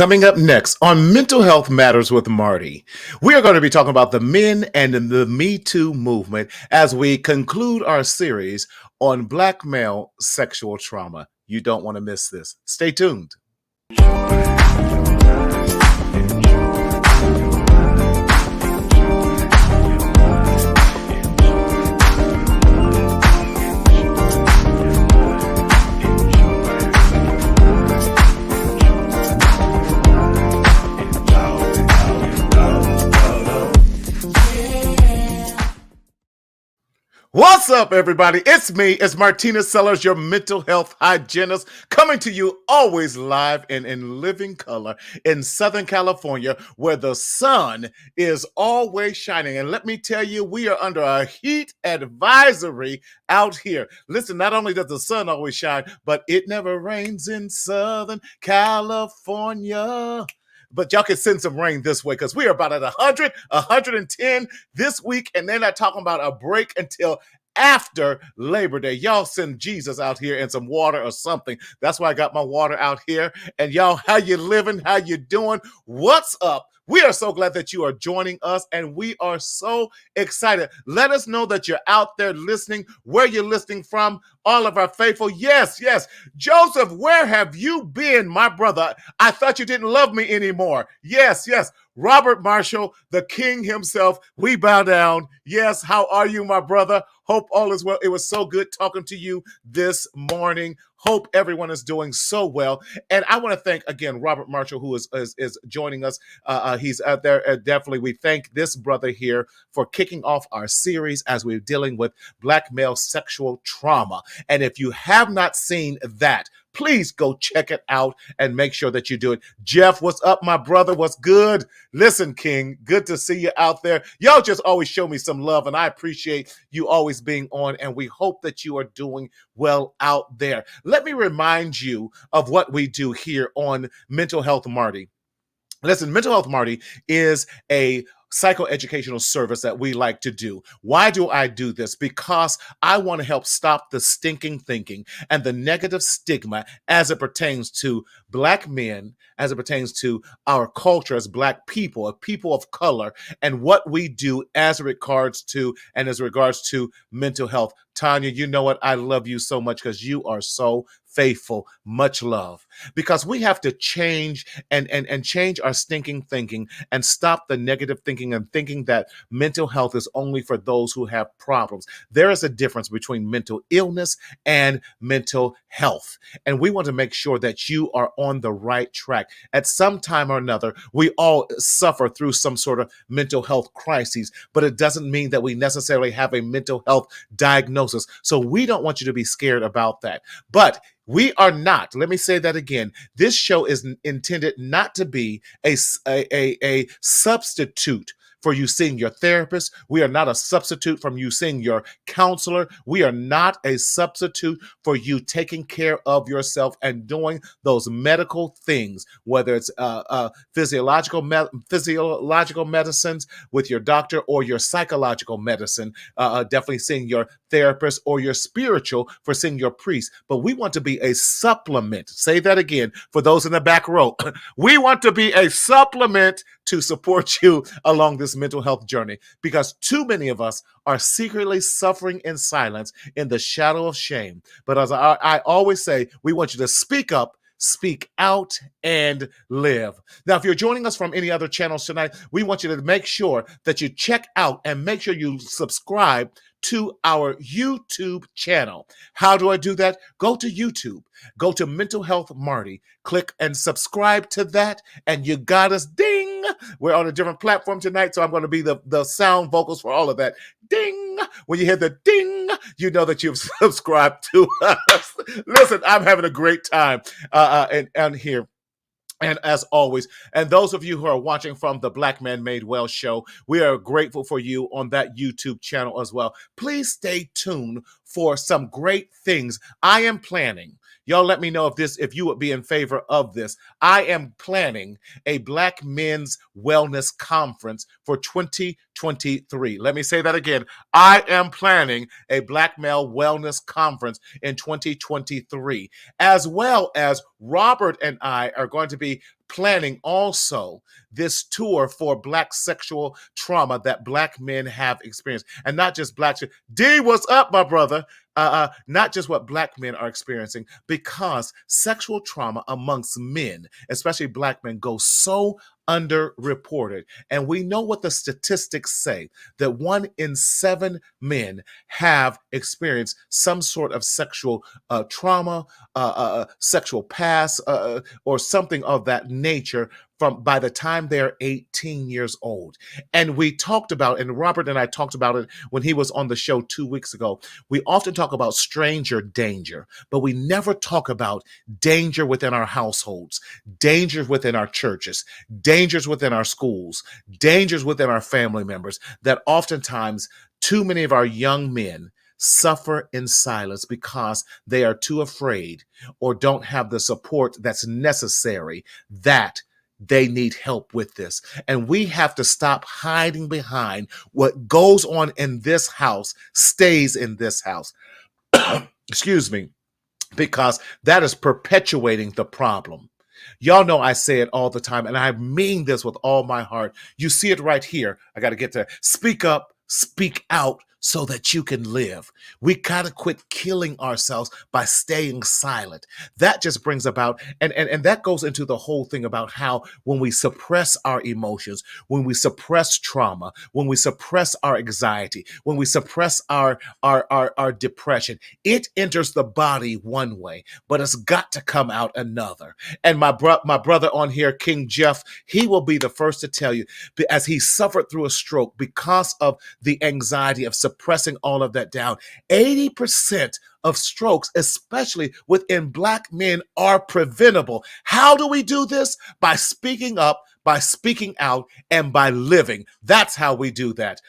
Coming up next on Mental Health Matters with Marty, we are going to be talking about the men and the Me Too movement as we conclude our series on Black male sexual trauma. You don't want to miss this. Stay tuned. What's up, everybody? It's me, it's Martina Sellers, your mental health hygienist, coming to you always live and in living color in Southern California, where the sun is always shining. And let me tell you, we are under a heat advisory out here. Listen, not only does the sun always shine, but it never rains in Southern California. But y'all can send some rain this way because we are about at 100, 110 this week. And they're not talking about a break until after Labor Day. Y'all send Jesus out here and some water or something. That's why I got my water out here. And y'all, how you living? How you doing? What's up? We are so glad that you are joining us, and we are so excited. Let us know that you're out there listening, where you're listening from, all of our faithful. Yes. Joseph, where have you been, my brother? I thought you didn't love me anymore. Yes. Robert Marshall, the king himself, we bow down. Yes, how are you, my brother? Hope all is well. It was so good talking to you this morning. Hope everyone is doing so well. And I want to thank, again, Robert Marshall, who is joining us. He's out there. Definitely, we thank this brother here for kicking off our series as we're dealing with Black male sexual trauma. And if you have not seen that, please go check it out and make sure that you do it. Jeff, what's up, my brother? What's good? Listen, King, good to see you out there. Y'all just always show me some love, and I appreciate you always being on, and we hope that you are doing well out there. Let me remind you of what we do here on Mental Health Marty. Listen, Mental Health Marty is a psychoeducational service that we like to do. Why do I do this? Because I want to help stop the stinking thinking and the negative stigma as it pertains to Black men, as it pertains to our culture as Black people, a people of color, and what we do as regards to mental health. Tanya, you know what? I love you so much because you are so faithful. Much love. Because we have to change and change our stinking thinking and stop the negative thinking and thinking that mental health is only for those who have problems. There is a difference between mental illness and mental health. And we want to make sure that you are on the right track. At some time or another, we all suffer through some sort of mental health crises, but it doesn't mean that we necessarily have a mental health diagnosis. So we don't want you to be scared about that. But we are not, let me say that again, this show is intended not to be a substitute for you seeing your therapist. We are not a substitute from you seeing your counselor. We are not a substitute for you taking care of yourself and doing those medical things, whether it's physiological medicines with your doctor or your psychological medicine, definitely seeing your therapist, or your spiritual for seeing your priest. But we want to be a supplement. Say that again for those in the back row. We want to be a supplement to support you along this mental health journey, because too many of us are secretly suffering in silence in the shadow of shame. But as I always say, we want you to speak up, speak out, and live. Now, if you're joining us from any other channels tonight, we want you to make sure that you check out and make sure you subscribe to our YouTube channel. How do I do that? Go to YouTube, go to Mental Health Marty, click and subscribe to that, and you got us. Ding! We're on a different platform tonight, so I'm going to be the sound vocals for all of that. Ding! When you hear the ding, you know that you've subscribed to us. Listen, I'm having a great time and here. And as always, and those of you who are watching from the Black Man Made Well show, we are grateful for you on that YouTube channel as well. Please stay tuned for some great things I am planning Y'all let me know if you would be in favor of this. I am planning a Black Men's Wellness Conference for 2023. Let me say that again. I am planning a Black Male Wellness Conference in 2023, as well as Robert and I are going to be planning also this tour for Black sexual trauma that Black men have experienced. And not just Black. D, what's up, my brother? Not just what Black men are experiencing, because sexual trauma amongst men, especially Black men, goes so underreported. And we know what the statistics say, that 1 in 7 men have experienced some sort of sexual trauma, sexual past, or something of that nature by the time they're 18 years old. And we talked about, and Robert and I talked about it when he was on the show 2 weeks ago. We often talk about stranger danger, but we never talk about danger within our households, dangers within our churches, dangers within our schools, dangers within our family members, that oftentimes too many of our young men suffer in silence because they are too afraid or don't have the support that's necessary, that they need help with this. And we have to stop hiding behind what goes on in this house stays in this house. Excuse me, because that is perpetuating the problem. Y'all know I say it all the time, and I mean this with all my heart. You see it right here. I got to get to speak up, speak out, so that you can live. We gotta quit killing ourselves by staying silent. That just brings about, and that goes into the whole thing about how when we suppress our emotions, when we suppress trauma, when we suppress our anxiety, when we suppress our depression, it enters the body one way, but it's got to come out another. And my brother on here, King Jeff, he will be the first to tell you, as he suffered through a stroke because of the anxiety of suppressing all of that down. 80% of strokes, especially within Black men, are preventable. How do we do this? By speaking up, by speaking out, and by living. That's how we do that.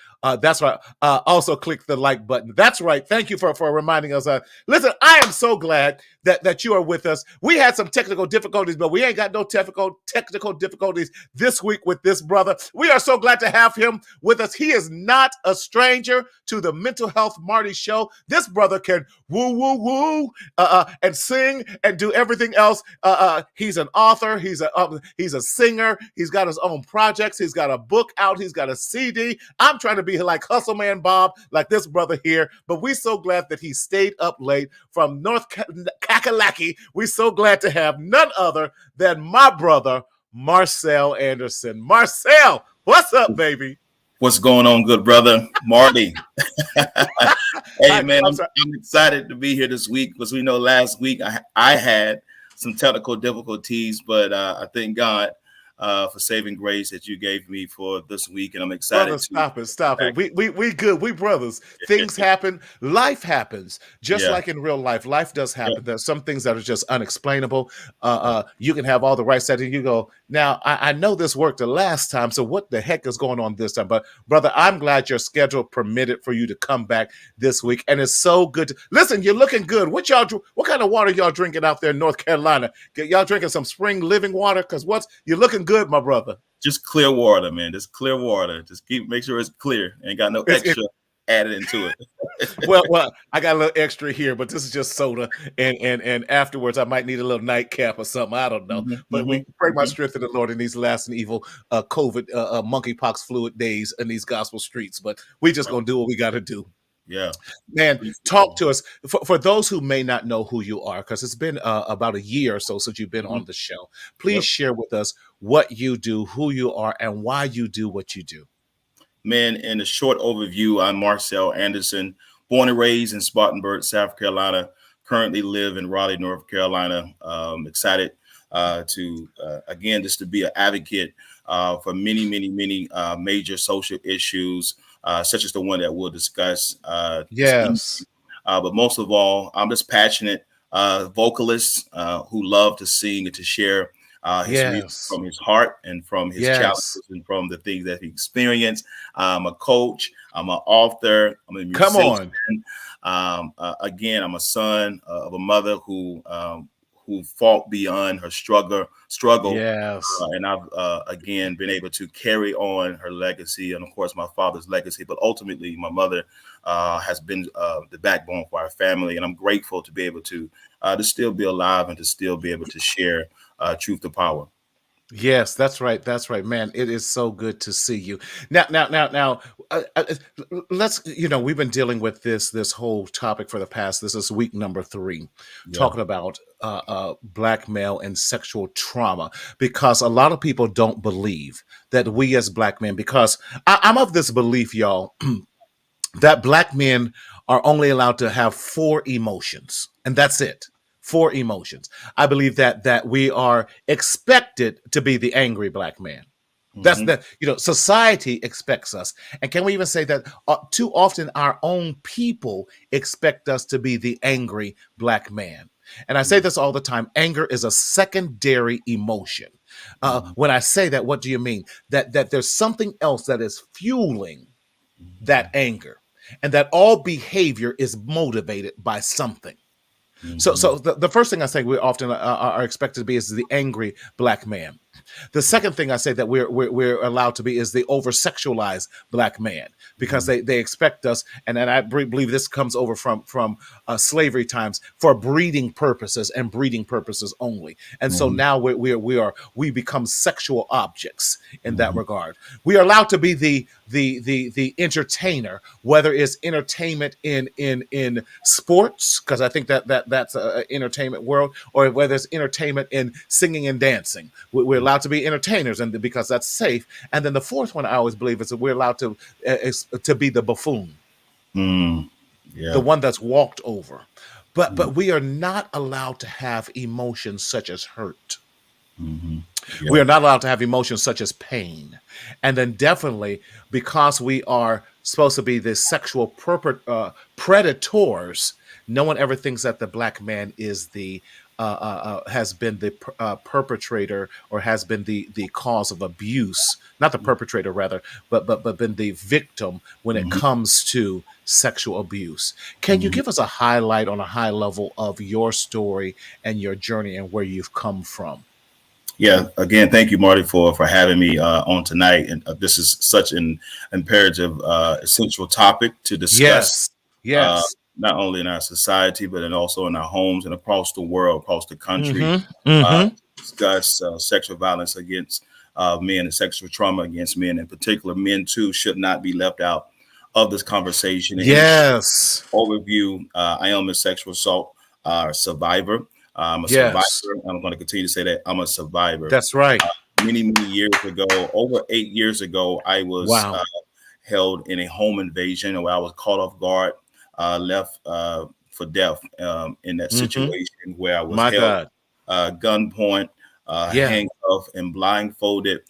That's right. Also click the like button. That's right. Thank you for reminding us. Listen, I am so glad that you are with us. We had some technical difficulties, but we ain't got no technical difficulties this week with this brother. We are so glad to have him with us. He is not a stranger to the Mental Health Marty show. This brother can woo, woo, woo, and sing and do everything else. He's an author. He's a singer. He's got his own projects. He's got a book out. He's got a CD. I'm trying to be like Hustle Man Bob, like this brother here, but we're so glad that he stayed up late from North Kakalaki. We're so glad to have none other than my brother, Marcel Anderson. Marcel, what's up, baby? What's going on, good brother? Marty. Hey, man, I'm excited to be here this week because we know last week I had some technical difficulties, but I thank God for saving grace that you gave me for this week, and I'm excited. Brother, stop it. We good. We brothers. Things happen. Life happens. Just like in real life, life does happen. Yeah. There's some things that are just unexplainable. You can have all the right settings. You go, now I know this worked the last time, so what the heck is going on this time? But brother, I'm glad your schedule permitted for you to come back this week, and it's so good. Listen, you're looking good. What kind of water y'all drinking out there in North Carolina? Y'all drinking some spring living water? Because you're looking good, my brother. Just clear water, man. Just clear water. Just make sure it's clear. Ain't got no extra added into it. well, I got a little extra here, but this is just soda. And afterwards, I might need a little nightcap or something. I don't know. But we pray my strength in the Lord in these last and evil COVID, monkeypox fluid days in these gospel streets. But we just gonna do what we got to do. Yeah, man, talk to us for those who may not know who you are, because it's been about a year or so since you've been on the show. Please share with us what you do, who you are, and why you do what you do. Man, in a short overview, I'm Marcel Anderson, born and raised in Spartanburg, South Carolina. Currently live in Raleigh, North Carolina. Excited to again just to be an advocate for many major social issues. Such as the one that we'll discuss. Yes. But most of all, I'm just passionate vocalist who love to sing and to share his music Yes. from his heart and from his Yes. challenges and from the things that he experienced. I'm a coach. I'm an author. I'm a Come musician. on. Again, I'm a son of a mother who fought beyond her struggle, Yes. and I've again been able to carry on her legacy, and of course my father's legacy. But ultimately, my mother has been the backbone for our family, and I'm grateful to be able to still be alive and to still be able to share truth to power. Yes, that's right. That's right, man. It is so good to see you. Now. Let's. We've been dealing with this whole topic for the past. This is week number 3, Yeah. talking about black male and sexual trauma, because a lot of people don't believe that we as black men. Because I'm of this belief, y'all, that black men are only allowed to have 4 emotions, and that's it. 4 emotions. I believe that we are expected to be the angry black man. That's Hmm. that. Society expects us, and can we even say that too often our own people expect us to be the angry black man? And I say this all the time: anger is a secondary emotion. When I say that, what do you mean? That there's something else that is fueling that anger, and that all behavior is motivated by something. So the first thing I say we often are expected to be is the angry black man. The second thing I say that we're allowed to be is the over sexualized black man, because they expect us, and I believe this comes over from slavery times, for breeding purposes and breeding purposes only. And so now we become sexual objects in that regard. We are allowed to be the entertainer, whether it's entertainment in sports, because I think that's a entertainment world, or whether it's entertainment in singing and dancing. We're allowed to be entertainers, and because that's safe. And then the fourth one I always believe is that we're allowed to be the buffoon, Mm. the Yeah. one that's walked over. But we are not allowed to have emotions such as hurt. Mm-hmm. We Yeah. are not allowed to have emotions such as pain. And then definitely, because we are supposed to be the sexual predators, no one ever thinks that the black man is has been the perpetrator, or has been the cause of abuse, not the perpetrator rather, but been the victim when it Mm-hmm. comes to sexual abuse. Can you Mm-hmm. give us a highlight on a high level of your story and your journey and where you've come from? Yeah. Again, thank you, Marty, for having me on tonight. And this is such an imperative, essential topic to discuss, Yes. uh, Yes. not only in our society, but also in our homes and across the world, across the country. Mm-hmm. Mm-hmm. Discuss sexual violence against men and sexual trauma against men in particular. Men, too, should not be left out of this conversation. And in a short Yes. overview, I am a sexual assault survivor. I'm a survivor. Yes. I'm going to continue to say that I'm a survivor. That's right. Many years ago, over 8 years ago, I was Wow. held in a home invasion where I was caught off guard, left for death in that Mm-hmm. situation where I was My held God. gunpoint, Yeah. handcuffed, and blindfolded.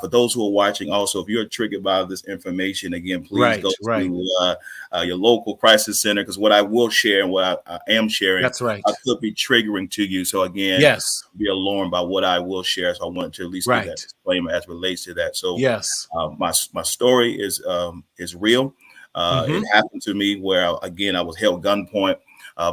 For those who are watching, also, if you're triggered by this information, again, please Right. go Right. to your local crisis center, because what I will share and what I am sharing That's right. could be triggering to you. So, again, Yes. be alarmed by what I will share. So, I wanted to at least give that Right. disclaimer as relates to that. So, Yes. my story is real. It Mm-hmm. happened to me where, again, I was held gunpoint,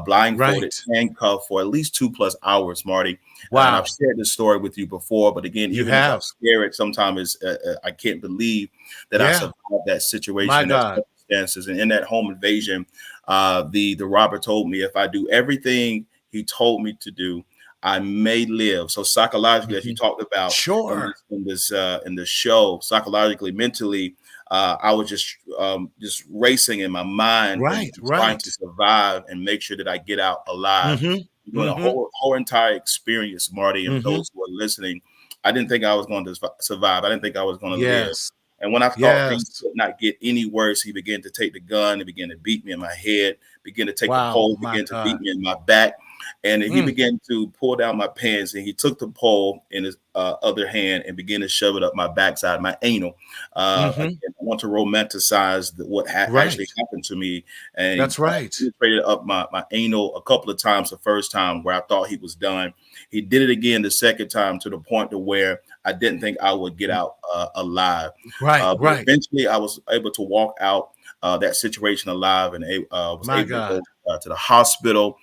blindfolded, Right. handcuffed for at least 2+ hours, Marty. And I've Wow. shared this story with you before, but again, You even as I have. share it, sometimes I can't believe that I Yeah. survived that My situation, that God. circumstances, and in that home invasion, the robber told me if I do everything he told me to do, I may live. So psychologically, as you Mm-hmm. talked about Sure. in this show, psychologically, mentally, I was just racing in my mind and Right. trying Right. to survive and make sure that I get out alive. Mm-hmm. Doing a Mm-hmm. whole entire experience, Marty, and for Mm-hmm. those who are listening, I didn't think I was going to survive. I didn't think I was going to live. Yes. And when I thought things Yes. could not get any worse, he began to take the gun and began to beat me in my head, began to take the Wow. pole, My began to beat God. me in my back. And he Mm. began to pull down my pants, and he took the pole in his other hand and began to shove it up my backside, my anal. Mm-hmm. Again, I want to romanticize what actually Right. happened to me. And he That's right. penetrated up my anal a couple of times the first time where I thought he was done. He did it again the second time to the point to where I didn't think I would get out alive. Right. But Right. eventually I was able to walk out that situation alive, and was My able to God. go to the hospital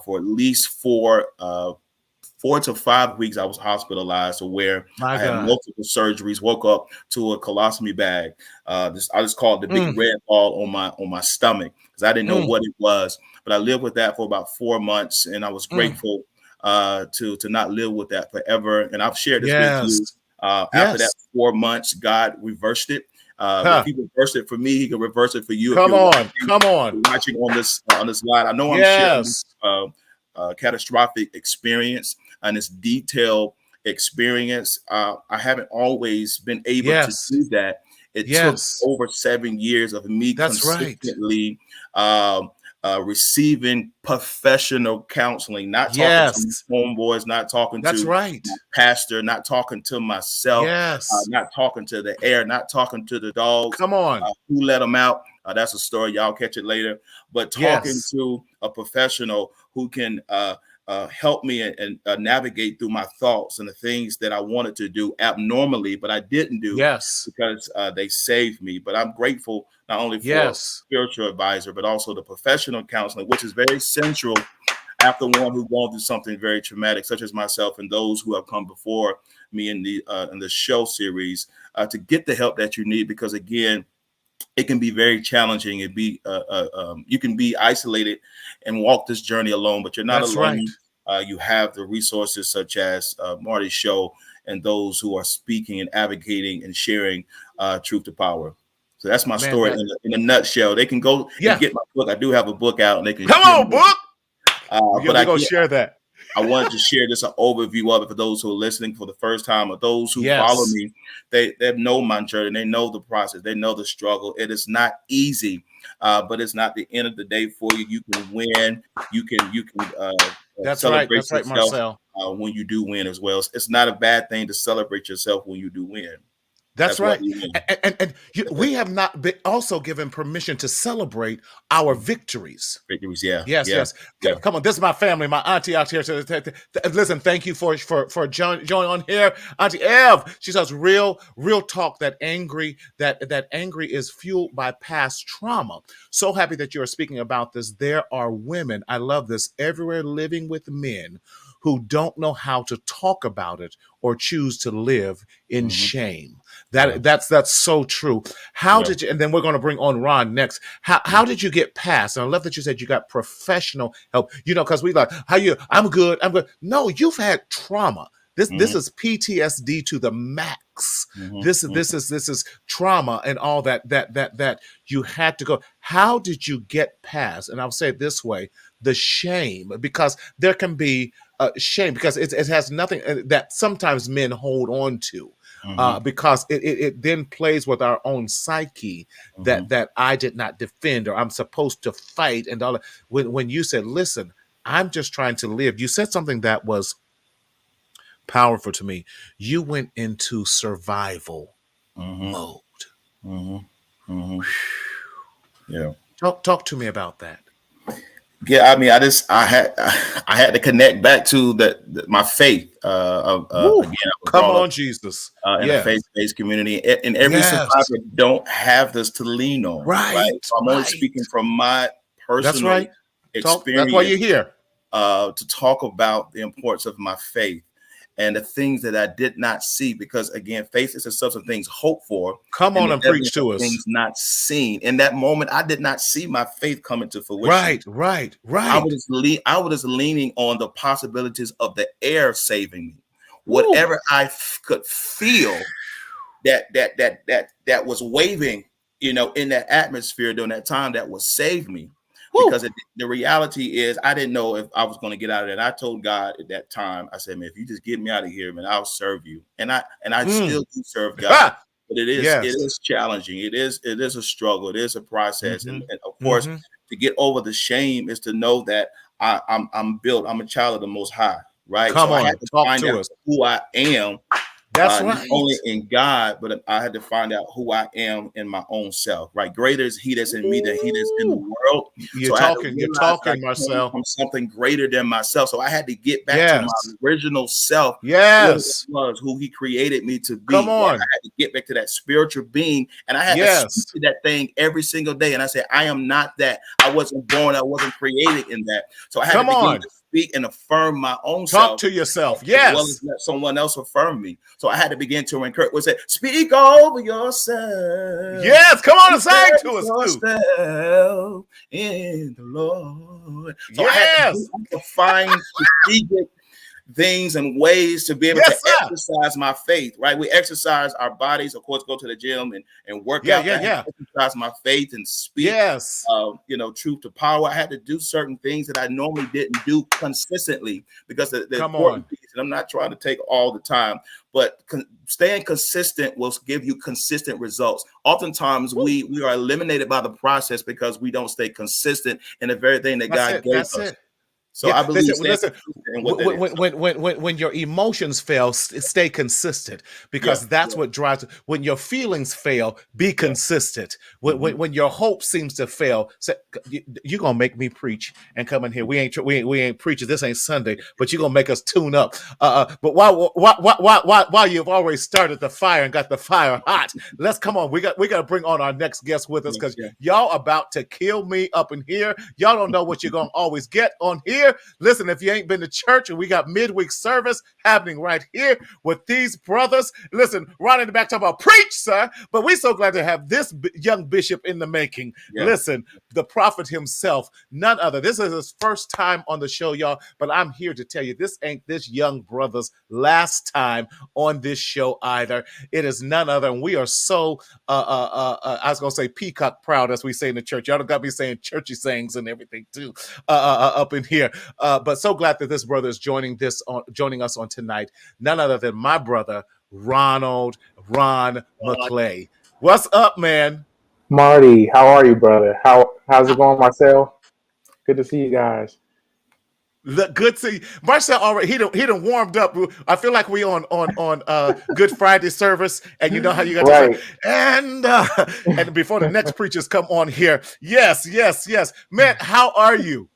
for at least 4 to 5 weeks. I was hospitalized, to where My I had God. multiple surgeries. Woke up to a colostomy bag. I just called it the big Mm. red ball on my stomach, because I didn't know Mm. what it was. But I lived with that for about 4 months, and I was Mm. grateful to not live with that forever. And I've shared this with you. Yes. After that Yes. 4 months, God reversed it. If Huh. He reversed it for me, He can reverse it for you. If Come on. Come on. you're watching on this line, I know I'm sharing Yes. catastrophic experience and this detailed experience. I haven't always been able to Yes. do that. It took Yes. over 7 years of me That's right. consistently receiving professional counseling, not talking to Yes. my homeboys, not talking That's to right. my pastor, not talking to myself, Yes. not talking to the air, not talking to the dogs. Come on. Who let them out? That's a story. Y'all catch it later. But talking Yes. to a professional who can help me and navigate through my thoughts and the things that I wanted to do abnormally, but I didn't do, Yes. because they saved me. But I'm grateful not only for Yes. spiritual advisor, but also the professional counseling, which is very central after one who's gone through something very traumatic, such as myself and those who have come before me in the show series, to get the help that you need. Because again, it can be very challenging. You can be isolated and walk this journey alone, but you're not That's right. alone. You have the resources such as Marty's show, and those who are speaking and advocating and sharing truth to power. So that's my Man, story that in a nutshell. They can go and yeah. get my book. I do have a book out, and they can Come hear on, me. book. Yeah, But we're gonna share that. I wanted to share this an overview of it for those who are listening for the first time, or those who follow Yes. me. They know my journey. They know the process. They know the struggle. It is not easy, but it's not the end of the day for you. You can win. You can That's right. celebrate That's right, yourself Marcel. when you do win as well. It's not a bad thing to celebrate yourself when you do win. That's That's why right. you win. We have not been also given permission to celebrate our victories. Victories, yeah, Yes, yeah, yes. yeah. Come on, this is my family, my auntie out here. Listen, thank you for joining on here, Auntie Ev. She says real talk. That angry is fueled by past trauma. So happy that you are speaking about this. There are women, I love this, everywhere living with men who don't know how to talk about it or choose to live in shame. That's so true. How Yeah. did you? And then we're going to bring on Ron next. How did you get past? And I love that you said you got professional help. Because we like how you. I'm good. I'm good. No, you've had trauma. This is PTSD to the max. This is trauma and all that you had to go. How did you get past? And I'll say it this way: the shame, because there can be shame, because it has nothing that sometimes men hold on to. Because it then plays with our own psyche that I did not defend, or I'm supposed to fight, and all that. When you said, "Listen, I'm just trying to live," you said something that was powerful to me. You went into survival mode. Yeah. Talk to me about that. Yeah, I mean, I had to connect back to my faith. Again, I was Come brought up on, Jesus. in a Yes. faith-based community, and every Yes. survivor don't have this to lean on, right? Right. So I'm only Right. speaking from my That's personal right. That's why experience you're here. to talk about the importance of my faith and the things that I did not see. Because again, faith is the substance of things hoped for, Come and on the and preach evidence of to us. things not seen. In that moment, I did not see my faith coming to fruition. Right. Right. I Right. was leaning on the possibilities of the air saving me. Woo. Whatever I could feel that was waving, in that atmosphere during that time, that would save me. Woo. Because the reality is, I didn't know if I was going to get out of it. And I told God at that time, I said, "Man, if you just get me out of here, man, I'll serve you." And I still do serve God. But it Yes. is challenging. It is a struggle. It is a process. And of course, Mm-hmm. to get over the shame is to know that I'm built. I'm a child of the Most High, right? Come So I on, had to talk find to out us. who I am. That's Not right. only in God, but I had to find out who I am in my own self, right? Greater is he that's in me than he that's in the Ooh. world. You're So I had to talking, realize that I came Marcel. from something greater than myself. So I had to get back to my Yes. original self, what it Yes. was, who he created me to Come be, right? I on. had to get back to that spiritual being, and I had to speak Yes. to that thing every single day. And I said, I am not that. I wasn't born, I wasn't created in that. So I had to Come begin on. to speak and affirm my own Talk self, to yourself. as well as Yes. let someone else affirm me. So I had to begin to encourage. Was it speak over yourself? Yes. Come on and sing to Encourage us too. yourself in the Lord. So I had Yes. to find strategic things and ways to be able to Yes, sir. exercise my faith, right? We exercise our bodies, of course, go to the gym and work Yeah, out. yeah, I had yeah. to exercise my faith and speak, Yes. truth to power. I had to do certain things that I normally didn't do consistently because the Come on. important piece, and I'm not trying to take all the time, but staying consistent will give you consistent results. Oftentimes, we are eliminated by the process because we don't stay consistent in the very thing that That's God it. gave That's us. it. So Yeah, I believe staying listen. consistent in what that is. When your emotions fail, stay consistent Yeah, because that's what drives. When your feelings fail, be yeah. consistent. When your hope seems to fail, say, you're gonna make me preach and come in here. We ain't preaching. This ain't Sunday, but you're gonna make us tune up. But while you've already started the fire and got the fire hot, let's come on. We got to bring on our next guest with us because Yeah. y'all about to kill me up in here. Y'all don't know what you're gonna always get on here. Listen, if you ain't been to church, and we got midweek service happening right here with these brothers. Listen, Ron in the back talking about preach, sir. But we so glad to have this young bishop in the making. Yeah. Listen, the prophet himself, none other. This is his first time on the show, y'all. But I'm here to tell you, this ain't this young brother's last time on this show either. It is none other, and we are so I was gonna say peacock proud, as we say in the church. Y'all don't got me saying churchy sayings and everything too up in here. But so glad that this brother is joining us on tonight. None other than my brother, Ron McCray. What's up, man? Marty, how are you, brother? How's it going, Marcel? Good to see you guys. Look, good to see you. Marcel already he done warmed up. I feel like we on Good Friday service, and you know how you got to say and before the next preachers come on here. Yes. Man, how are you?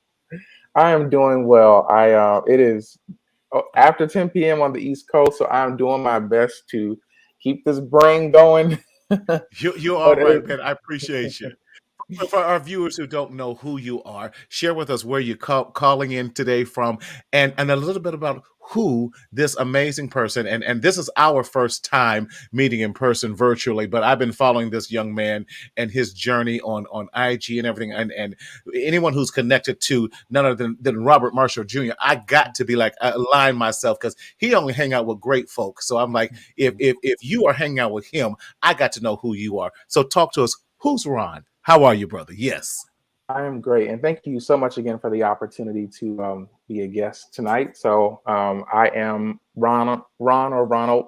I am doing well. It is after 10 p.m. on the East Coast, so I'm doing my best to keep this brain going. You're all But right, man. I appreciate you. For our viewers who don't know who you are, share with us where you're calling in today from, and a little bit about who this amazing person. And this is our first time meeting in person virtually, but I've been following this young man and his journey on IG and everything. And anyone who's connected to none other than Robert Marshall Jr., I got to be like align myself because he only hang out with great folks. So I'm like, if you are hanging out with him, I got to know who you are. So talk to us. Who's Ron? How are you, brother? Yes. I am great, and thank you so much again for the opportunity to be a guest tonight. So I am Ron or Ronald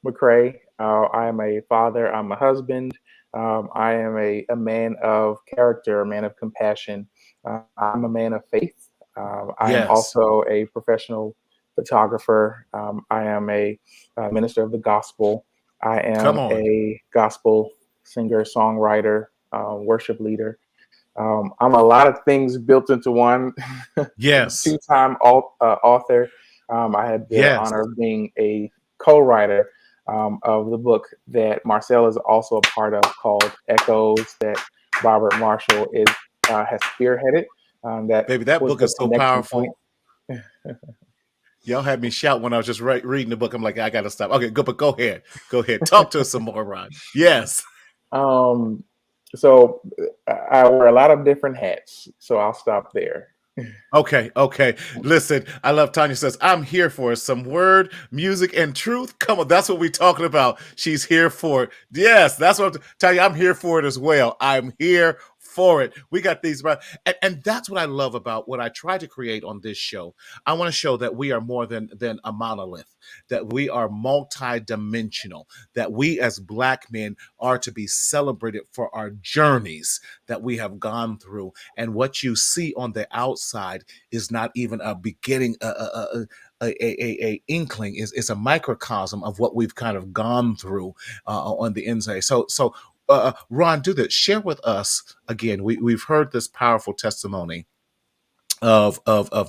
McCray. I am a father. I'm a husband. I am a man of character, a man of compassion. I'm a man of faith. I am Yes. also a professional photographer. I am a minister of the gospel. I Come am on. a gospel singer, songwriter, worship leader. I'm a lot of things built into one. Yes. Two-time author. I had the Yes. honor of being a co-writer of the book that Marcel is also a part of, called Echoes, that Robert Marshall has spearheaded. Baby, that was book the is so connection powerful. point. Y'all had me shout when I was just reading the book. I'm like, I gotta stop. Okay, good, but go ahead. Talk to us some more, Ron. Yes. So I wear a lot of different hats. So I'll stop there. Okay. Listen, I love Tanya says, I'm here for it. Some word, music, and truth. Come on, that's what we're talking about. She's here for it. Yes, that's what Tanya, I'm here for it as well. I'm here for it. We got these, and that's what I love about what I try to create on this show. I want to show that we are more than a monolith, that we are multi-dimensional, that we as Black men are to be celebrated for our journeys that we have gone through. And what you see on the outside is not even a beginning, a inkling. Is a microcosm of what we've kind of gone through on the inside. So Ron, do this. Share with us again. We've heard this powerful testimony of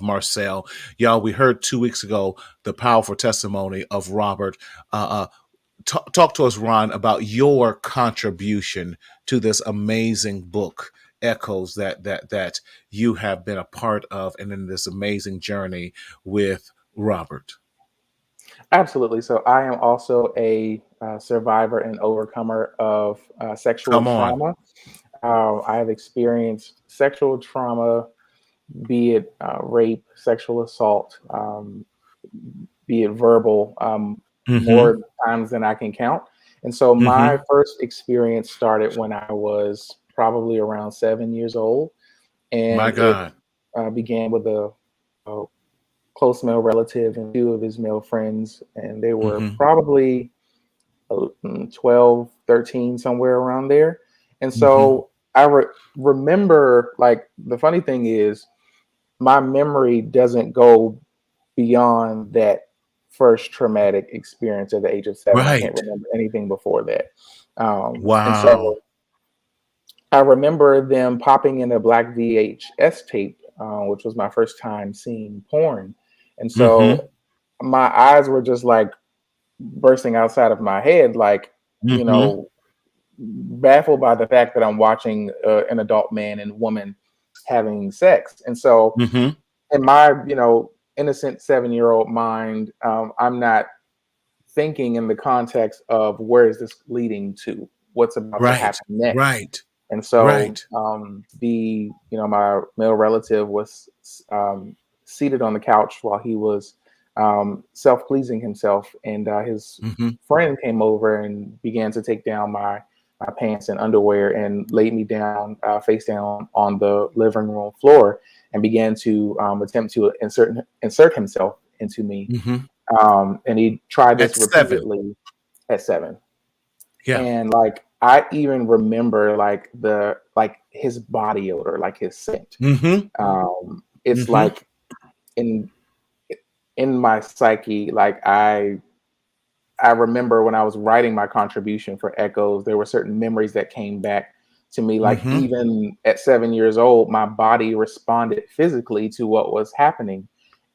Marcel. Y'all, we heard 2 weeks ago the powerful testimony of Robert. Talk to us, Ron, about your contribution to this amazing book, Echoes, that you have been a part of, and in this amazing journey with Robert. Absolutely. So I am also a survivor and overcomer of sexual trauma. I have experienced sexual trauma, be it rape, sexual assault, be it verbal, more times than I can count. And so my first experience started when I was probably around 7 years old. And my God. It began with a close male relative and 2 of his male friends. And they were probably 12, 13, somewhere around there. And so I remember, like, the funny thing is, my memory doesn't go beyond that first traumatic experience at the age of 7. I can't remember anything before that. Wow. And so I remember them popping in a black VHS tape, which was my first time seeing porn. And so my eyes were just like bursting outside of my head, like, you know, baffled by the fact that I'm watching an adult man and woman having sex. And so in my, innocent 7-year-old mind, I'm not thinking in the context of where is this leading to, what's about to happen next. And so my male relative was seated on the couch while he was self-pleasing himself, and his friend came over and began to take down my pants and underwear and laid me down face down on the living room floor and began to attempt to insert himself into me. And he tried this repeatedly at 7. Yeah. And like, I even remember like his body odor, like his scent. It's like in my psyche, like I remember when I was writing my contribution for Echoes, there were certain memories that came back to me. Like even at 7 years old, my body responded physically to what was happening.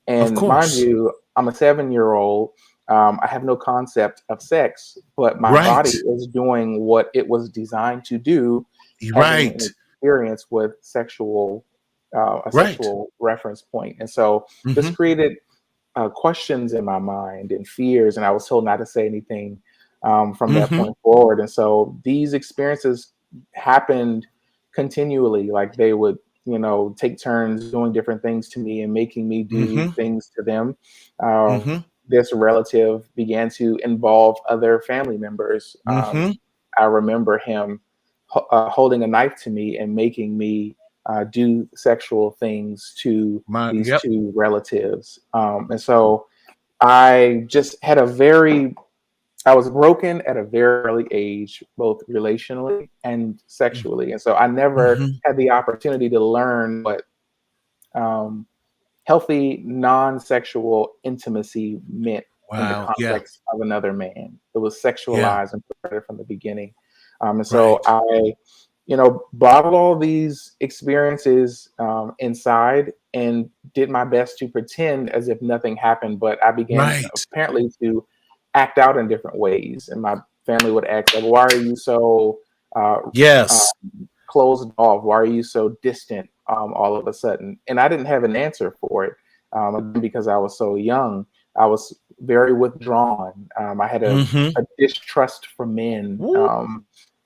And mind you, I'm a 7-year-old. I have no concept of sex, but my body is doing what it was designed to do. Having an experience with sexual, a sexual reference point. And so this created questions in my mind and fears, and I was told not to say anything from that point forward. And so these experiences happened continually. Like they would, take turns doing different things to me and making me do things to them. This relative began to involve other family members. I remember him holding a knife to me and making me do sexual things to these 2 relatives. And so I just had I was broken at a very early age, both relationally and sexually. And so I never had the opportunity to learn what healthy, non-sexual intimacy meant in the context of another man. It was sexualized and prepared from the beginning. And so I, bottled all these experiences inside and did my best to pretend as if nothing happened. But I began apparently to act out in different ways. And my family would ask, like, why are you so closed off? Why are you so distant all of a sudden? And I didn't have an answer for it because I was so young. I was very withdrawn. I had a distrust for men.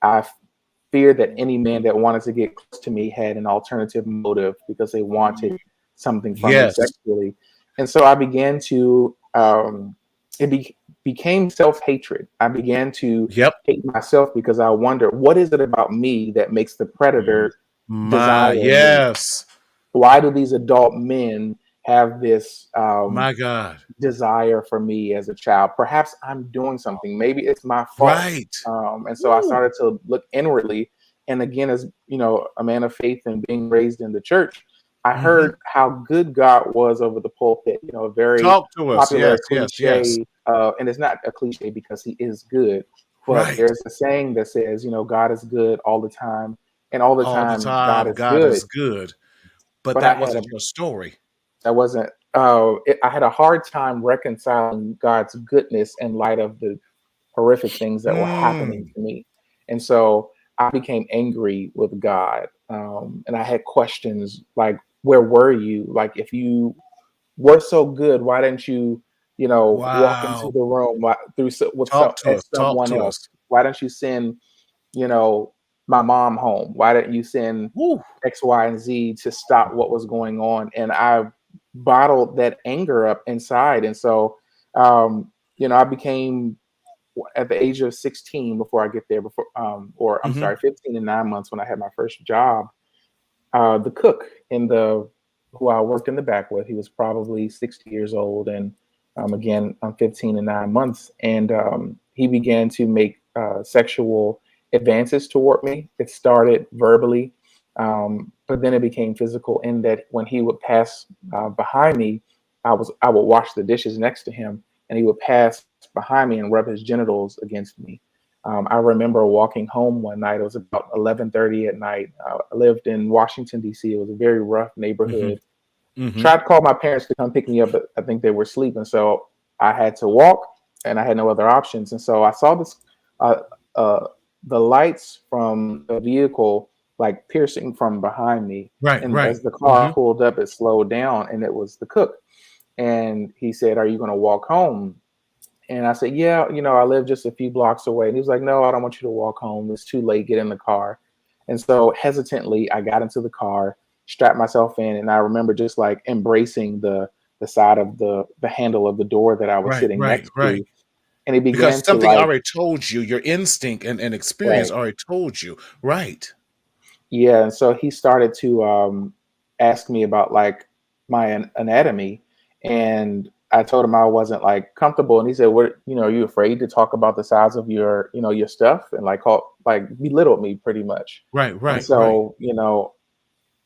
I feared that any man that wanted to get close to me had an alternative motive because they wanted something from me sexually. And so I began to, became self-hatred. I began to hate myself because I wonder, what is it about me that makes the predator My, desire in me? yes. Why do these adult men have this My God. desire for me as a child? Perhaps I'm doing something. Maybe it's my fault. Right. And so I Woo. started to look inwardly. And again, as you know, a man of faith and being raised in the church, I Mhm. heard how good God was over the pulpit. You know, a very Talk to us. popular Yes, yes, yes. cliche, and it's not a cliche because he is good. But Right. there's a saying that says, you know, God is good all the time, and all the All the time God time, is God good. is good. But But I that had a wasn't your story. that wasn't I had a hard time reconciling God's goodness in light of the horrific things that were happening Mm. to me. And so I became angry with God. And I had questions like, where were you? Like, if you were so good, why didn't you, you know, walk into Wow. the room with Talk to us. as Talk someone to else? us. Why didn't you send, you know, my mom home? Why didn't you send Woo. X, Y, and Z to stop what was going on? And I bottled that anger up inside. And so, you know, I became at the age of 16 before I get there, or I'm Mhm. sorry, 15 and 9 months when I had my first job. The cook in the who I worked in the back with, he was probably 60 years old, and again, I'm 15 and 9 months, and he began to make sexual advances toward me. It started verbally, but then it became physical. In that, when he would pass behind me, I would wash the dishes next to him, and he would pass behind me and rub his genitals against me. I remember walking home one night. It was about 11:30 at night. I lived in Washington D.C. It was a very rough Mhm. neighborhood. Mhm. Tried to call my parents to come pick me up, but I think they were sleeping. So I had to walk, and I had no other options. And so I saw this, uh, uh, the lights from the vehicle like piercing from behind me. Right, And right. as the car Mhm. pulled up, it slowed down, and it was the cook. And he said, "Are you going to walk home?" And I said, "Yeah, you know, I live just a few blocks away." And he was like, "No, I don't want you to walk home. It's too late. Get in the car." And so hesitantly, I got into the car, strapped myself in, and I remember just like embracing the side of the handle of the door that I was Right, sitting right, next right. to. And he began Because to something like, already told you, your instinct and experience right. already told you. Right. Yeah, and so he started to ask me about like my anatomy, and I told him I wasn't like comfortable, and he said, "What, you know, are you afraid to talk about the size of your, you know, your stuff?" And like belittled me pretty much. Right, And right, right. so, you know,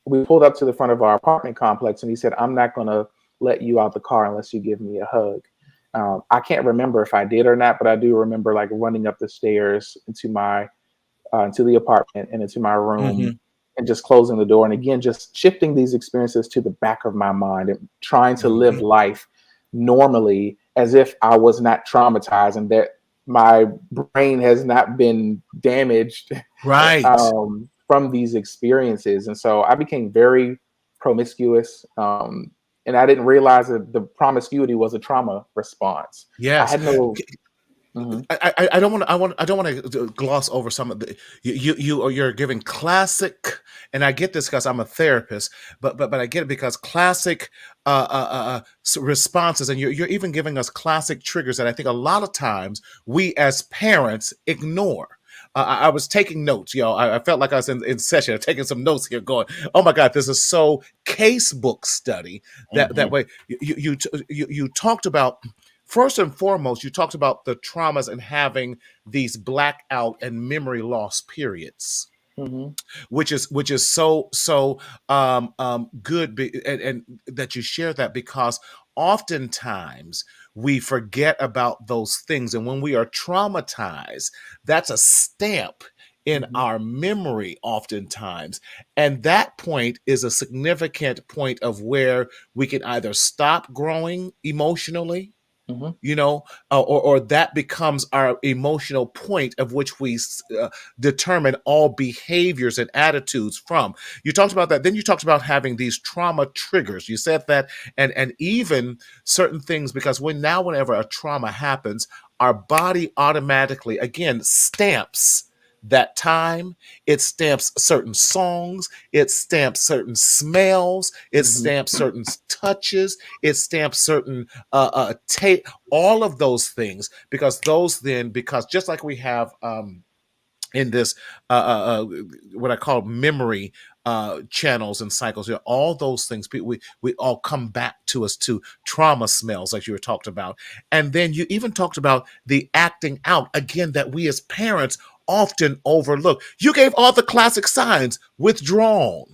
we pulled up to the front of our apartment complex, and he said, "I'm not gonna let you out the car unless you give me a hug." I can't remember if I did or not, but I do remember like running up the stairs into the apartment and into my room Mhm. and just closing the door. And again, just shifting these experiences to the back of my mind and trying to live Mhm. life normally as if I was not traumatized and that my brain has not been damaged Right. from these experiences. And so I became very promiscuous. And I didn't realize that the promiscuity was a trauma response. I Yes. had no. Mhm. I don't want to I don't want to gloss over some of the you're giving classic, and I get this because I'm a therapist, but I get it because classic responses, and you're even giving us classic triggers that I think a lot of times we as parents ignore. I was taking notes, yo. I felt like I was in session, taking some notes here, going, "Oh my God, this is so case book study." That Mhm. way, you talked about. First and foremost, you talked about the traumas and having these blackout and memory loss periods, Mhm. which is so good, and that you share that, because oftentimes we forget about those things, and when we are traumatized, that's a stamp in Mhm. our memory oftentimes, and that point is a significant point of where we can either stop growing emotionally, Mhm. or that becomes our emotional point of which we determine all behaviors and attitudes from. You talked about that. Then you talked about having these trauma triggers. You said that, and even certain things, because whenever a trauma happens, our body automatically again stamps that time. It stamps certain songs. It stamps certain smells. It Mhm. stamps certain touches. It stamps certain tape, all of those things, because just like we have in this what I call memory channels and cycles. All those things, we all come back to us to trauma smells, like you were talked about. And then you even talked about the acting out, again, that we as parents often overlook. You gave all the classic signs: withdrawn,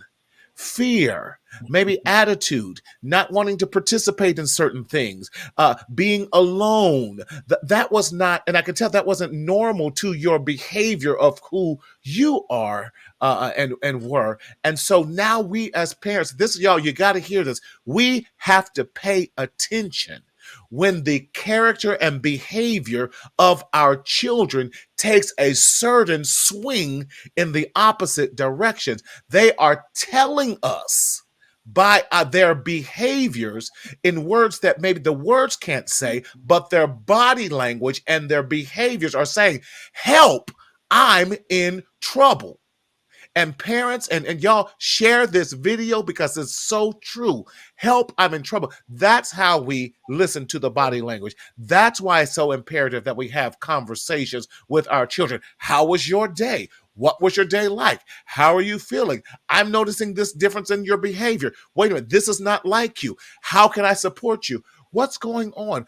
fear, maybe attitude, not wanting to participate in certain things, being alone. That was not, and I can tell that wasn't normal to your behavior of who you are and were. And so now we as parents, this, y'all, you got to hear this. We have to pay attention when the character and behavior of our children takes a certain swing in the opposite directions. They are telling us by their behaviors in words that maybe the words can't say, but their body language and their behaviors are saying, help, I'm in trouble. And parents, and y'all share this video because it's so true. Help, I'm in trouble. That's how we listen to the body language. That's why it's so imperative that we have conversations with our children. How was your day? What was your day like? How are you feeling? I'm noticing this difference in your behavior. Wait a minute, this is not like you. How can I support you? What's going on?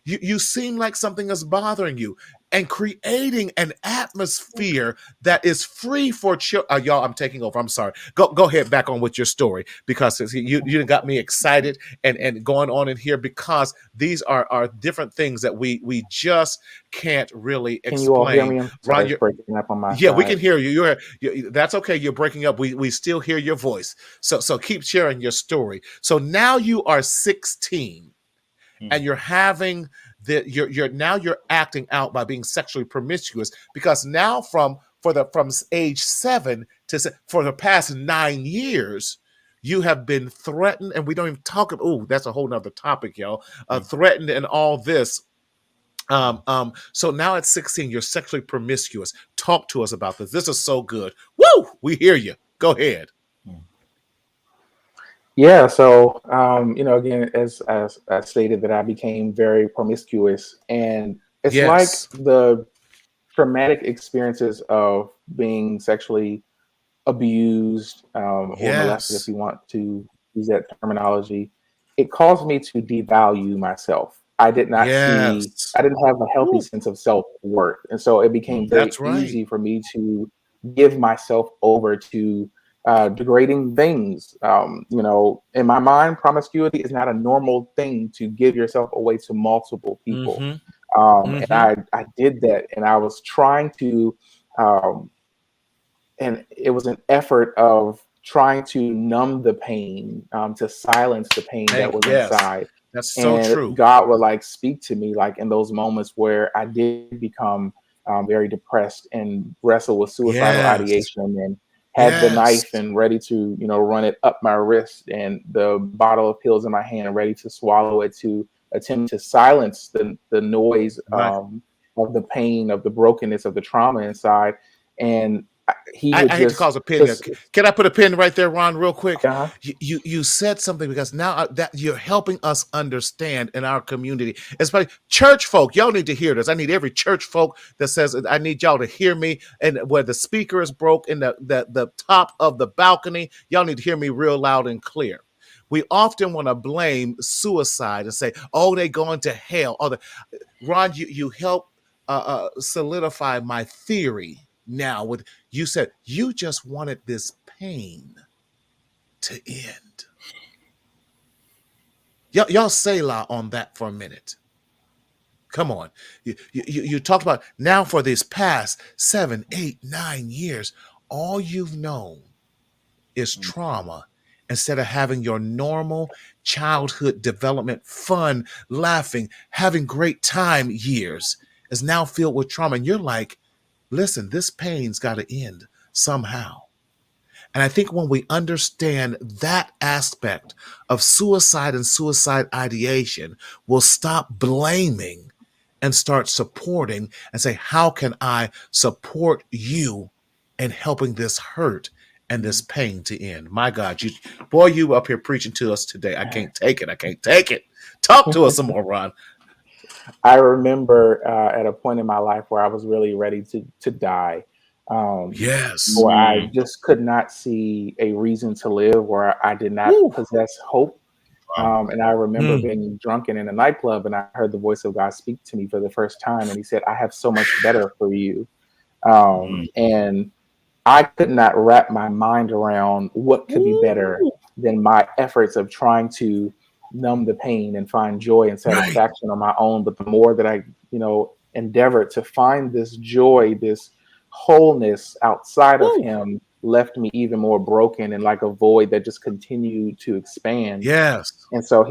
You seem like something is bothering you, and creating an atmosphere that is free for children. Y'all, I'm taking over. I'm sorry. Go ahead back on with your story, because you got me excited and going on in here, because these are different things that we just can't really explain. Can you all hear me? I'm sorry, Ron, breaking up on my side. We can hear you. That's okay. You're breaking up. We still hear your voice. So keep sharing your story. So now you are 16. And you're having you're acting out by being sexually promiscuous, because now from age 7 to for the past 9 years, you have been threatened, and we don't even talk about. Oh, that's a whole nother topic, y'all. Threatened and all this. So now at 16, you're sexually promiscuous. Talk to us about this. This is so good. Woo! We hear you. Go ahead. Yeah, so again, as I stated, that I became very promiscuous, and it's like the traumatic experiences of being sexually abused or molested, if you want to use that terminology. It caused me to devalue myself. I did not see. I didn't have a healthy sense of self-worth, and so it became very easy for me to give myself over to degrading things. In my mind, promiscuity is not a normal thing to give yourself away to multiple people. And I did that, and I was trying to, and it was an effort of trying to numb the pain, to silence the pain that was inside. That's so true. God would speak to me in those moments where I did become very depressed and wrestle with suicidal ideation, and had the knife and ready to, run it up my wrist, and the bottle of pills in my hand, ready to swallow it, to attempt to silence the noise of the pain, of the brokenness, of the trauma inside. And I hate to cause a pin. Can I put a pin right there, Ron, real quick? You said something, because now that you're helping us understand in our community, especially church folk. Y'all need to hear this. I need every church folk that says, I need y'all to hear me. And where the speaker is broke in the top of the balcony, y'all need to hear me real loud and clear. We often want to blame suicide and say, oh, they going to hell. Ron, you help solidify my theory. Now, you said you just wanted this pain to end. Y'all Selah on that for a minute. Come on. You talked about now for these past 7, 8, 9 years, all you've known is trauma, instead of having your normal childhood development, fun, laughing, having great time years is now filled with trauma. And you're like, listen, this pain's got to end somehow. And I think when we understand that aspect of suicide and suicide ideation, we'll stop blaming and start supporting and say, how can I support you in helping this hurt and this pain to end? My God, you up here preaching to us today. I can't take it. I can't take it. Talk to us some more, Ron. I remember at a point in my life where I was really ready to die. Yes. Where I just could not see a reason to live, where I did not possess hope. And I remember being drunken in a nightclub, and I heard the voice of God speak to me for the first time, and He said, "I have so much better for you." And I could not wrap my mind around what could be better than my efforts of trying to numb the pain and find joy and satisfaction on my own. But the more that I, endeavored to find this joy, this wholeness outside of Him, left me even more broken and like a void that just continued to expand. Yes. And so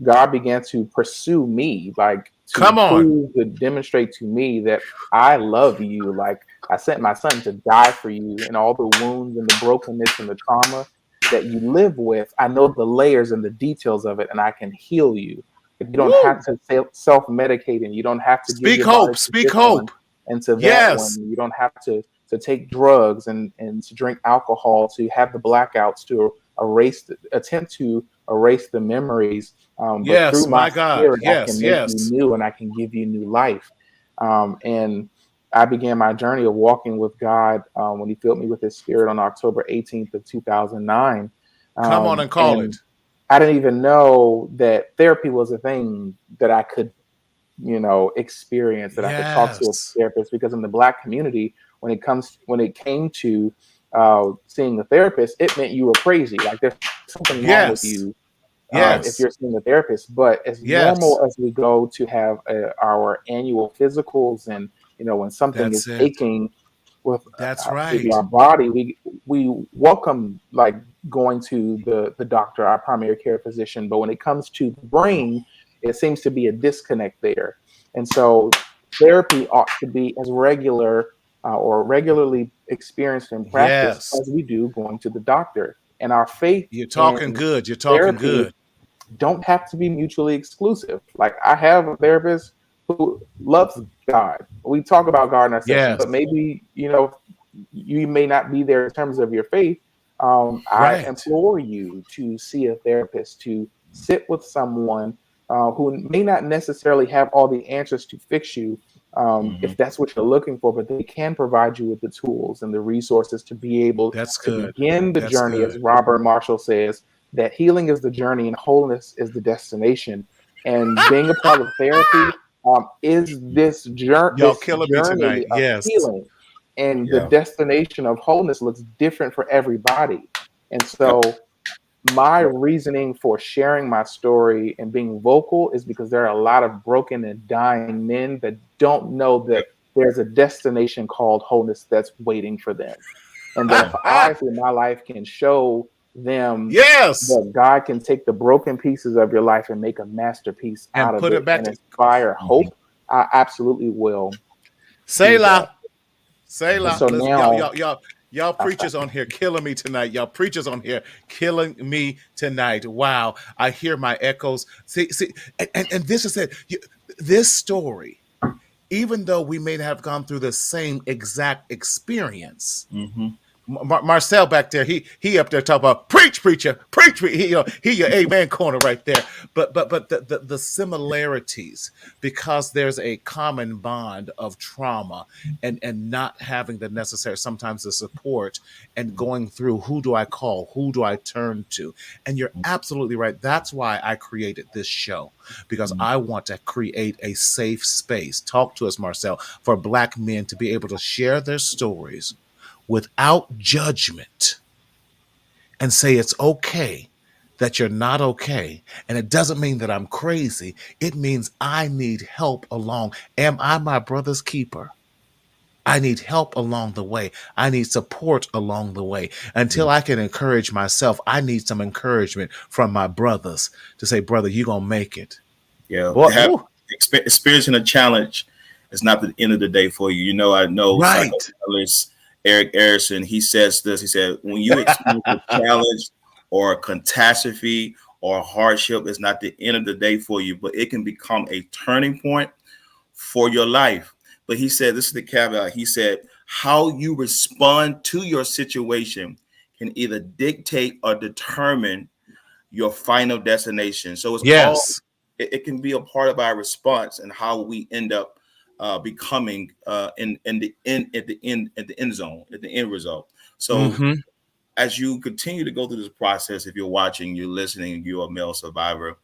God began to pursue me, like to demonstrate to me that I love you. Like, I sent my son to die for you, and all the wounds and the brokenness and the trauma that you live with. I know the layers and the details of it, and I can heal you. You don't have to self-medicate, and you don't have to speak hope. Speak hope. And to that one, you don't have to take drugs and to drink alcohol, to have the blackouts, to attempt to erase the memories. But through my spirit, I can make you new, and I can give you new life. And I began my journey of walking with God when He filled me with His Spirit on October 18th of 2009. Come on and call it. I didn't even know that therapy was a thing that I could, experience, that I could talk to a therapist, because in the Black community, when it came to seeing a therapist, it meant you were crazy. Like, there's something wrong with you if you're seeing a therapist. But as normal as we go to have our annual physicals, and when something is aching with our body, we welcome like going to the doctor, our primary care physician. But when it comes to the brain, it seems to be a disconnect there. And so therapy ought to be as regular or regularly experienced and practiced as we do going to the doctor. And our faith, you're talking good, don't have to be mutually exclusive. Like, I have a therapist who loves God. We talk about God in our session, but maybe, you may not be there in terms of your faith. I implore you to see a therapist, to sit with someone who may not necessarily have all the answers to fix you, if that's what you're looking for, but they can provide you with the tools and the resources to be able to begin the journey, as Robert Marshall says, that healing is the journey and wholeness is the destination. And being a part of therapy is this journey of healing. And the destination of wholeness looks different for everybody. And so my reasoning for sharing my story and being vocal is because there are a lot of broken and dying men that don't know that there's a destination called wholeness that's waiting for them. And that if I, through my life, can show them that God can take the broken pieces of your life and make a masterpiece out of it and inspire hope, I absolutely will. Selah. So now, y'all preachers on here killing me tonight. Y'all preachers on here killing me tonight. Wow. I hear my echoes. See, and this is it. This story, even though we may have gone through the same exact experience, Marcel back there, he up there talking about preach, preacher, preach, he your amen corner right there. But the similarities, because there's a common bond of trauma and not having the necessary, sometimes the support, and going through, who do I call, who do I turn to? And you're absolutely right. That's why I created this show, because I want to create a safe space. Talk to us, Marcel, for Black men to be able to share their stories without judgment and say it's okay that you're not okay. And it doesn't mean that I'm crazy. It means I need help along. Am I my brother's keeper? I need help along the way. I need support along the way. Until I can encourage myself, I need some encouragement from my brothers to say, brother, you're going to make it. Yeah. Experiencing a challenge is not the end of the day for you. I know psychoanalyst Eric Erickson, he says this. He said, when you experience a challenge or a catastrophe or a hardship, it's not the end of the day for you, but it can become a turning point for your life. But he said, this is the caveat. He said, how you respond to your situation can either dictate or determine your final destination. So it's all, it can be a part of our response and how we end up becoming in the end zone, at the end result. So Mm-hmm. as you continue to go through this process, if you're watching, you're listening, you're a male survivor,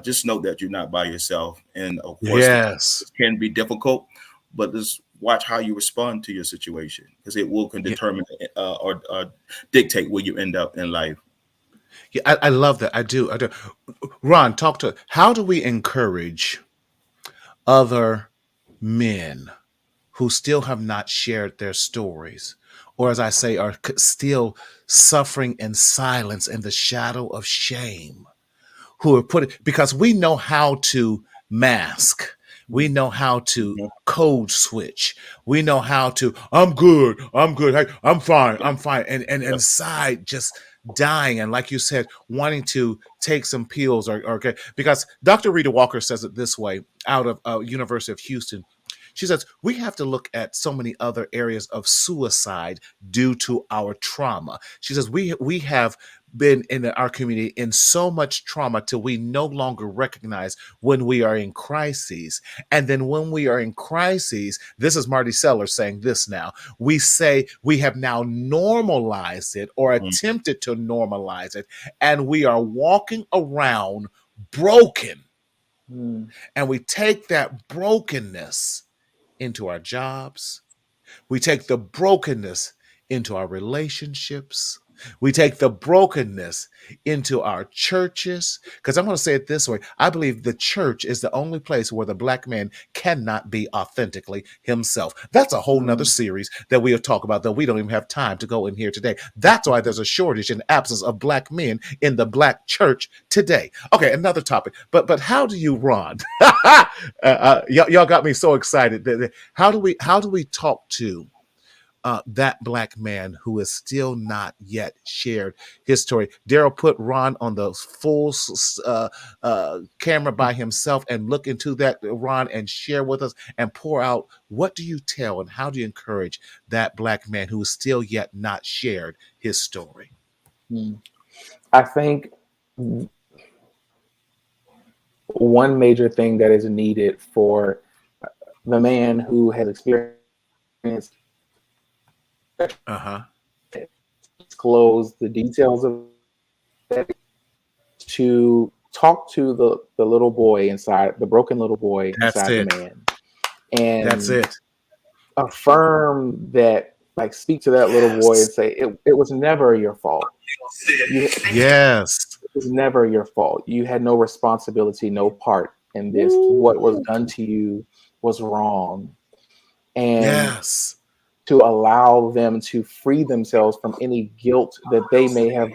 just know that you're not by yourself. And of course, Yes. it can be difficult, but just watch how you respond to your situation, because it will can Yeah. determine or dictate where you end up in life. Yeah, I love that. I do. I do. Ron, talk to. How do we encourage other men who still have not shared their stories, or as I say, are still suffering in silence in the shadow of shame, who are put because we know how to mask, we know how to Mhm. code switch, we know how to I'm good, hey, I'm fine, and Yep. inside just dying, and like you said, wanting to take some pills or okay, because Dr. Rita Walker says it this way out of University of Houston. She says we have to look at so many other areas of suicide due to our trauma. She says we have been in our community in so much trauma till we no longer recognize when we are in crises. And then when we are in crises, this is Marty Sellers saying this now, we say we have now normalized it or Mhm. attempted to normalize it, and we are walking around broken. Mm. And we take that brokenness into our jobs. We take the brokenness into our relationships. We take the brokenness into our churches. Because I'm going to say it this way, I believe the church is the only place where the black man cannot be authentically himself. That's a whole nother Mm. series that we'll talk about that we don't even have time to go in here today. That's why there's a shortage and absence of black men in the black church today. Okay, another topic. But how do you, Ron? Y'all got me so excited. How do we talk to that black man who is still not yet shared his story? Daryl put Ron on the full camera by himself and look into that, Ron, and share with us and pour out. What do you tell and how do you encourage that black man who is still yet not shared his story? Mm. I think one major thing that is needed for the man who has experienced Uh-huh. disclose the details of that, to talk to the little boy inside, the broken little boy That's inside the it. man, That's and it. affirm that, like, speak to that little boy and Yes. say it was never your fault. Yes. It was never your fault. You had no responsibility, no part in this. What was Woo. done to you was wrong. And Yes. to allow them to free themselves from any guilt that they may have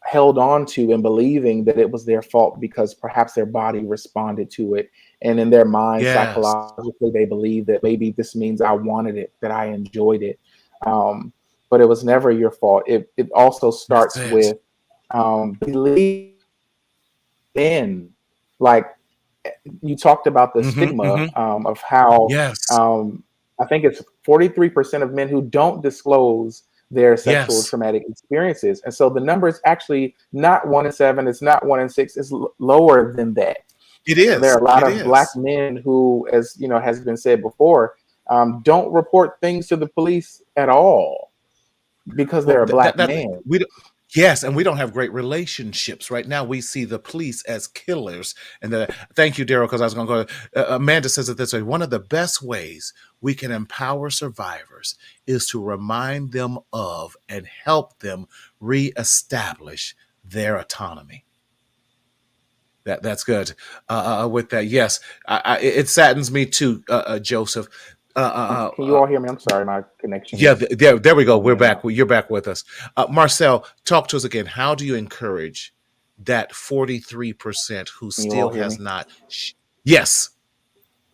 held on to and believing that it was their fault because perhaps their body responded to it. And in their mind, Yes. psychologically, they believe that maybe this means I wanted it, that I enjoyed it. Um, but it was never your fault. It also That's starts it. with believe in, like, you talked about the Mm-hmm, stigma mm-hmm. of how Yes. I think it's 43% of men who don't disclose their sexual Yes. traumatic experiences. And so the number is actually not 1 in 7, it's not 1 in 6, it's lower than that. It There is. are a lot It of black is. men who, as you know, has been said before, don't report things to the police at all because Well, they're a black that man. we don't, yes, and we don't have great relationships right now. We see the police as killers, and thank you, Daryl, because I was going to go. Amanda says it this way: one of the best ways we can empower survivors is to remind them of and help them reestablish their autonomy. That's good. With that, yes, it saddens me too, Joseph. Can you all hear me? I'm sorry, my connection Yeah, is there we go. going We're in and back. out. You're back with us. Marcel, talk to us again. How do you encourage that 43% who Can you all still hear has me? not? Yes,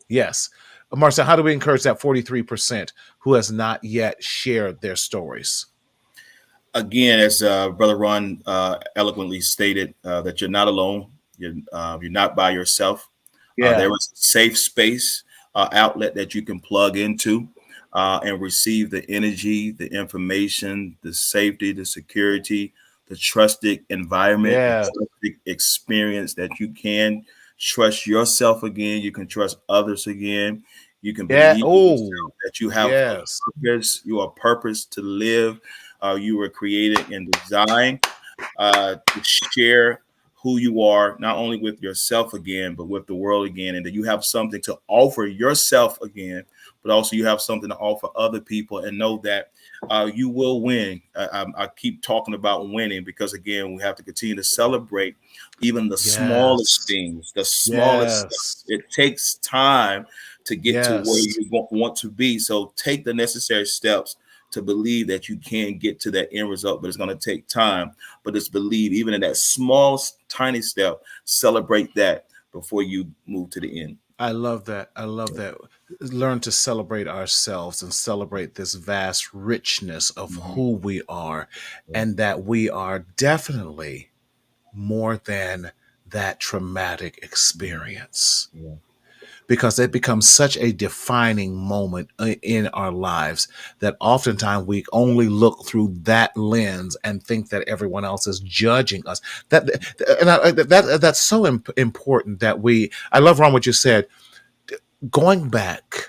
yes. Marcel, how do we encourage that 43% who has not yet shared their stories? Again, as Brother Ron eloquently stated, that you're not alone. You're not by yourself. Yeah. There is a safe space outlet that you can plug into and receive the energy, the information, the safety, the security, the trusted environment, the Yeah. trusted experience that you can trust yourself again. You can trust others again. You can Yeah. believe in Oh, yourself that you have a yes. purpose. You are purpose to live. You were created and designed to share who you are, not only with yourself again, but with the world again, and that you have something to offer yourself again, but also you have something to offer other people, and know that you will win. I keep talking about winning because, again, we have to continue to celebrate even the smallest Yes. things, the smallest steps. Yes. It takes time to get to where Yes. you want to be. So take the necessary steps to believe that you can get to that end result, but it's going to take time. But just believe, even in that small, tiny step, celebrate that before you move to the end. I love that. I love that. Learn to celebrate ourselves and celebrate this vast richness of Mhm. who we are, Yeah. and that we are definitely more than that traumatic experience, Yeah. because it becomes such a defining moment in our lives that oftentimes we only look through that lens and think that everyone else is judging us. That's so important that we. I love, Ron, what you said. Going back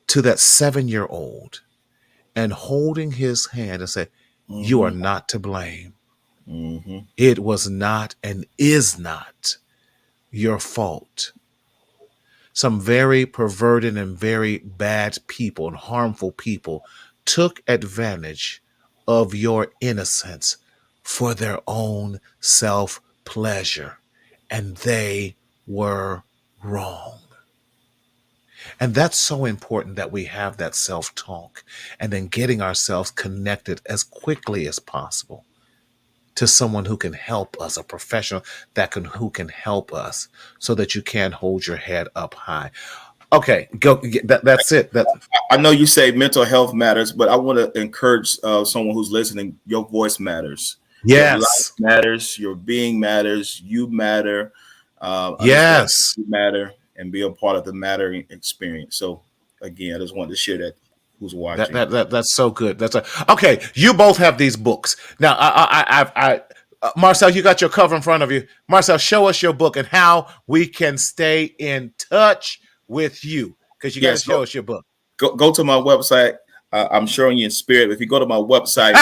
to that 7-year old and holding his hand and say, "You are Hmm. not to blame. Hmm. It was not and is not your fault. Some very perverted and very bad people and harmful people took advantage of your innocence for their own self pleasure, and they were wrong." And that's so important that we have that self talk and then getting ourselves connected as quickly as possible to someone who can help us, a professional who can help us, so that you can hold your head up high. Okay, go. That's it. I know you say mental health matters, but I want to encourage someone who's listening. Your voice matters. Your life Yes, matters. Your being matters. You matter. Understand yes. you matter and be a part of the mattering experience. So, again, I just wanted to share that. Who's watching? That's so good. Okay. You both have these books now. Marcel, you got your cover in front of you. Marcel, show us your book and how we can stay in touch with you, because you got to Yes. show us your book. Go to my website. I'm showing you in spirit. If you go to my website,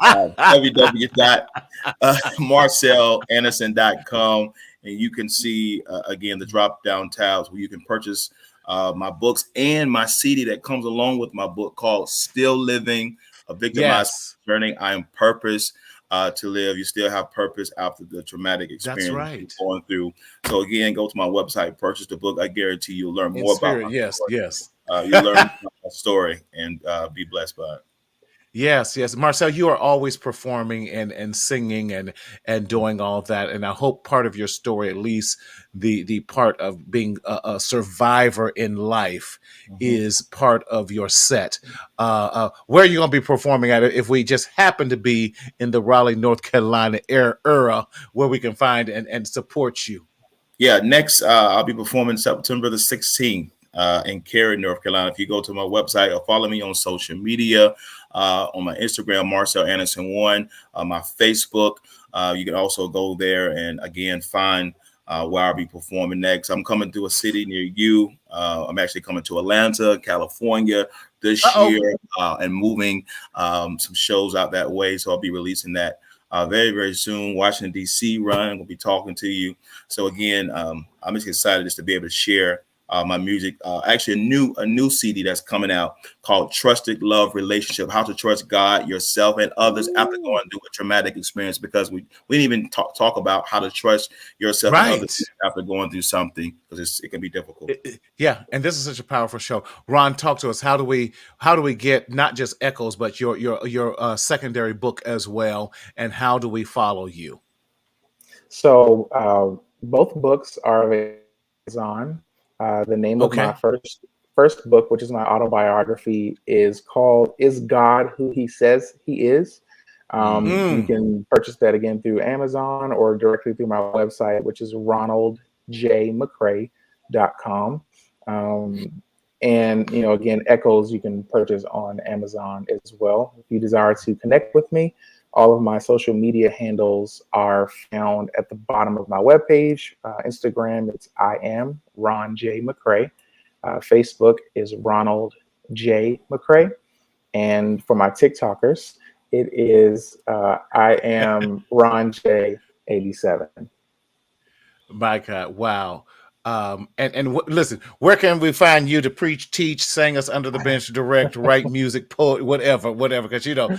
www.marcelanderson.com, and you can see again the drop down tabs where you can purchase my books and my CD that comes along with my book called "Still Living: A Victimized Yes, Journey." I am purpose to live. You still have purpose after the traumatic that's experience you're right. going through. So again, go to my website, purchase the book. I guarantee you'll learn In more about spirit, my yes, story. yes. You learn my story and be blessed by it. Yes, yes. Marcel, you are always performing and singing and doing all that. And I hope part of your story, at least the part of being a survivor in life, Mhm. is part of your set. Where are you going to be performing at it if we just happen to be in the Raleigh, North Carolina era where we can find and support you? Yeah, next I'll be performing September the 16th in Cary, North Carolina. If you go to my website or follow me on social media, on my Instagram, Marcel Anderson 1, my Facebook, you can also go there and again find where I'll be performing next. I'm coming to a city near you. I'm actually coming to Atlanta, California this Uh-oh. year and moving some shows out that way. So I'll be releasing that very, very soon. Washington, D.C. run. We'll be talking to you. So again, I'm just excited just to be able to share my music. Actually, a new CD that's coming out called "Trusted Love Relationship: How to Trust God, Yourself, and Others After Ooh. Going Through a Traumatic Experience." Because we didn't even talk about how to trust yourself and others Right. after going through something, because it can be difficult. Yeah, and this is such a powerful show. Ron, talk to us. How do we get not just echoes but your secondary book as well, and how do we follow you? So both books are available on Amazon. The name of my Okay. first book, which is my autobiography, is called "Is God Who He Says He Is?" You Mm. can purchase that again through Amazon or directly through my website, which is ronaldjmccray.com. Um, and again, Echoes you can purchase on Amazon as well. If you desire to connect with me, All of my social media handles are found at the bottom of my webpage. Instagram, it's I am Ron J. McCray. Facebook is Ronald J. McCray. And for my TikTokers, it is I am Ron J. 87. My God, wow. Listen, where can we find you to preach, teach, sing us under the bench, direct, write music, poet, whatever? Because y'all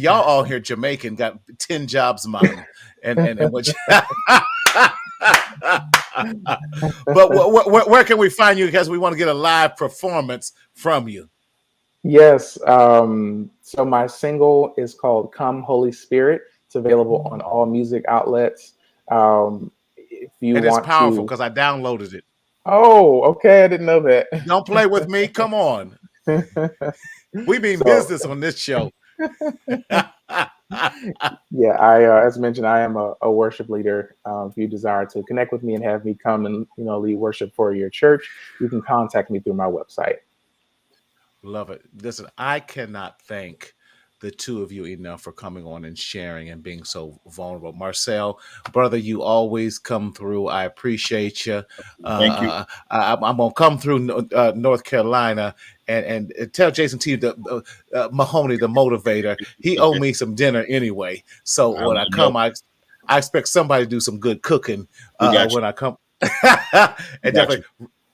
all here Jamaican got 10 jobs mine, and what. But where can we find you? Because we want to get a live performance from you. Yes. So my single is called "Come Holy Spirit." It's available on all music outlets. If you and want it's powerful because I downloaded it. Oh, okay. I didn't know that. Don't play with me. Come on. We mean business on this show. Yeah, as mentioned, I am a worship leader. If you desire to connect with me and have me come and lead worship for your church, you can contact me through my website. Love it. Listen, I cannot thank the two of you enough for coming on and sharing and being so vulnerable. Marcel, brother, you always come through. I appreciate you. Thank you. I'm going to come through North Carolina and tell Jason T. Mahoney, the motivator, he owed me some dinner anyway. So when I come, I expect somebody to do some good cooking when I come. And definitely.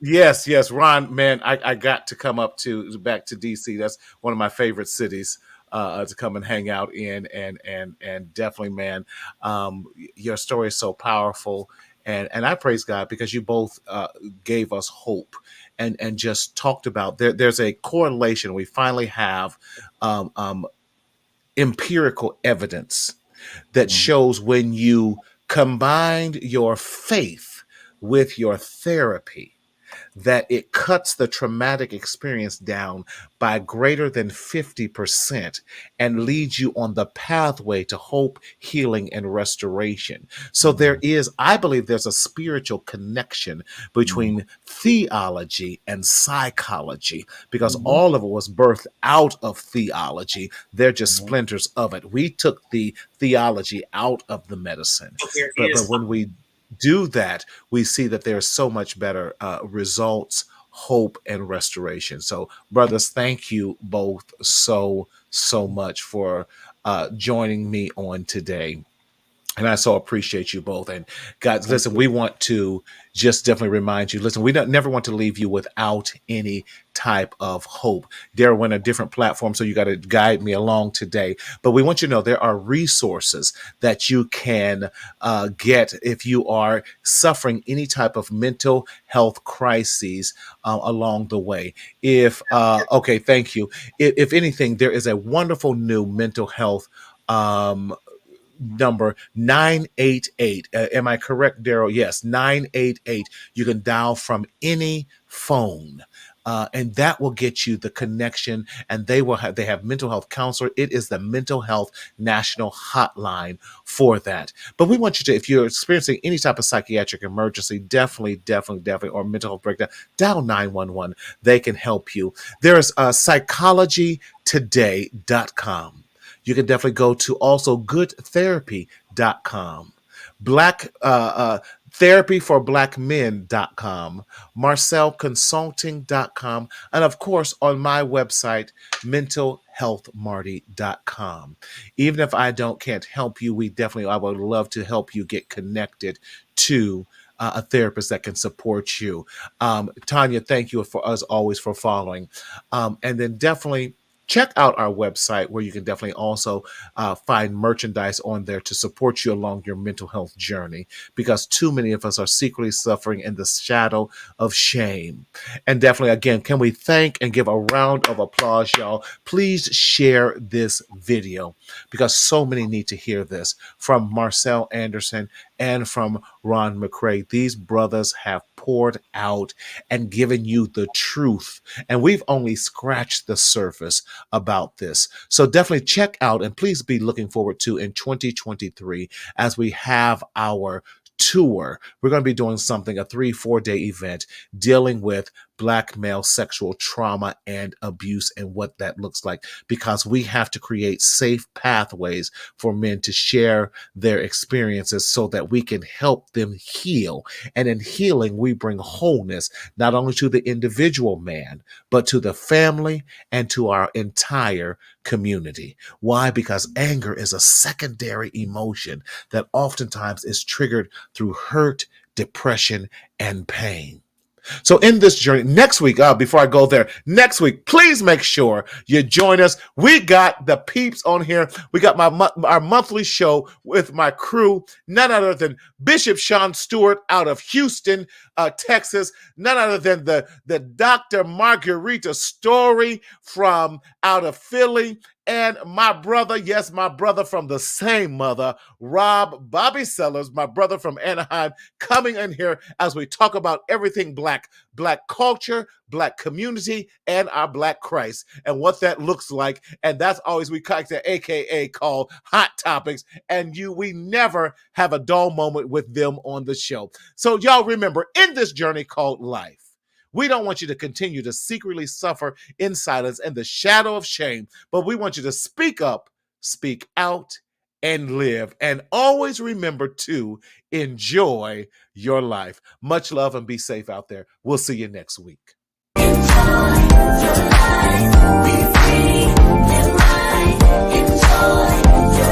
Yes, Ron, man, I got to come back to DC. That's one of my favorite cities to come and hang out in, and definitely, man, your story is so powerful, and I praise God because you both gave us hope and just talked about there's a correlation. We finally have empirical evidence that shows when you combined your faith with your therapy, that it cuts the traumatic experience down by greater than 50% and leads you on the pathway to hope, healing, and restoration. So I believe there's a spiritual connection between theology and psychology, because all of it was birthed out of theology. They're just splinters of it. We took the theology out of the medicine. But when we do that, we see that there's so much better results, hope, and restoration. So, brothers, thank you both so much for joining me on today. And I so appreciate you both. And guys, listen, we want to just definitely remind you, listen, we never want to leave you without any type of hope. Daryl went a different platform, so you got to guide me along today. But we want you to know there are resources that you can get if you are suffering any type of mental health crises along the way. Okay, thank you. If anything, there is a wonderful new mental health number 988. Am I correct, Daryl? Yes, 988. You can dial from any phone. And that will get you the connection, and they have mental health counselor. It is the mental health national hotline for that. But we want you to, if you're experiencing any type of psychiatric emergency, definitely, or mental health breakdown, dial 911. They can help you. There's psychologytoday.com. You can definitely go to also goodtherapy.com, therapyforblackmen.com, marcelconsulting.com, and of course on my website, mentalhealthmarty.com. Even if I can't help you, I would love to help you get connected to a therapist that can support you. Tanya, thank you as always for following. And then definitely check out our website, where you can definitely also find merchandise on there to support you along your mental health journey, because too many of us are secretly suffering in the shadow of shame. And definitely, again, can we thank and give a round of applause, y'all? Please share this video, because so many need to hear this from Marcel Anderson and from Ron McCray. These brothers have poured out and given you the truth, and we've only scratched the surface about this. So definitely check out, and please be looking forward to in 2023 as we have our tour. We're going to be doing something, a 3-4 day event dealing with Black male sexual trauma and abuse and what that looks like, because we have to create safe pathways for men to share their experiences so that we can help them heal. And in healing, we bring wholeness, not only to the individual man, but to the family and to our entire community. Why? Because anger is a secondary emotion that oftentimes is triggered through hurt, depression, and pain. So in this journey, next week, before I go there, next week, please make sure you join us. We got the peeps on here. We got our monthly show with my crew, none other than Bishop Sean Stewart out of Houston, Texas, none other than the Dr. Margarita Story from out of Philly, and my brother, yes, my brother from the same mother, Rob Bobby Sellers, my brother from Anaheim, coming in here as we talk about everything Black culture, Black community, and our Black Christ, and what that looks like. And that's always we kind of AKA called Hot Topics. And we never have a dull moment with them on the show. So y'all remember, in this journey called life, we don't want you to continue to secretly suffer in silence and the shadow of shame, but we want you to speak up, speak out, and live. And always remember to enjoy your life. Much love and be safe out there. We'll see you next week. Enjoy your life. Be free. Live right. Enjoy your